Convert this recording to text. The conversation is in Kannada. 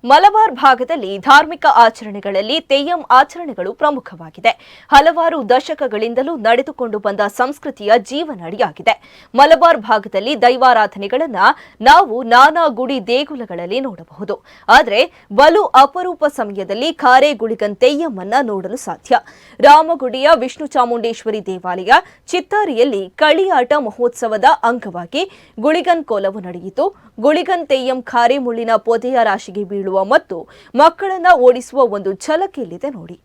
ಮಲಬಾರ್ ಭಾಗದಲ್ಲಿ ಧಾರ್ಮಿಕ ಆಚರಣೆಗಳಲ್ಲಿ ತೆಯ್ಯಂ ಆಚರಣೆಗಳು ಪ್ರಮುಖವಾಗಿದೆ. ಹಲವಾರು ದಶಕಗಳಿಂದಲೂ ನಡೆದುಕೊಂಡು ಬಂದ ಸಂಸ್ಕೃತಿಯ ಜೀವನಾಡಿಯಾಗಿದೆ. ಮಲಬಾರ್ ಭಾಗದಲ್ಲಿ ದೈವಾರಾಧನೆಗಳನ್ನು ನಾವು ನಾನಾ ಗುಡಿ ದೇಗುಲಗಳಲ್ಲಿ ನೋಡಬಹುದು. ಆದರೆ ಬಲು ಅಪರೂಪ ಸಮಯದಲ್ಲಿ ಖಾರೆ ಗುಳಿಗನ್ ತೆಯ್ಯಂ ಅನ್ನ ನೋಡಲು ಸಾಧ್ಯ. ರಾಮಗುಡಿಯ ವಿಷ್ಣು ಚಾಮುಂಡೇಶ್ವರಿ ದೇವಾಲಯ ಚಿತ್ತಾರಿಯಲ್ಲಿ ಕಳಿಯಾಟ ಮಹೋತ್ಸವದ ಅಂಗವಾಗಿ ಗುಳಿಗನ್ ಕೋಲವು ನಡೆಯಿತು. ಗುಳಿಗನ್ ತೆಯ್ಯಂ ಖಾರೆ ಮುಳ್ಳಿನ ಪೊದೆಯ ರಾಶಿಗೆ ಬೀಳುವ ಮತ್ತು ಮಕ್ಕಳನ್ನ ಓಡಿಸುವ ಒಂದು ಝಲಕ್ ಇಲ್ಲಿದೆ ನೋಡಿ.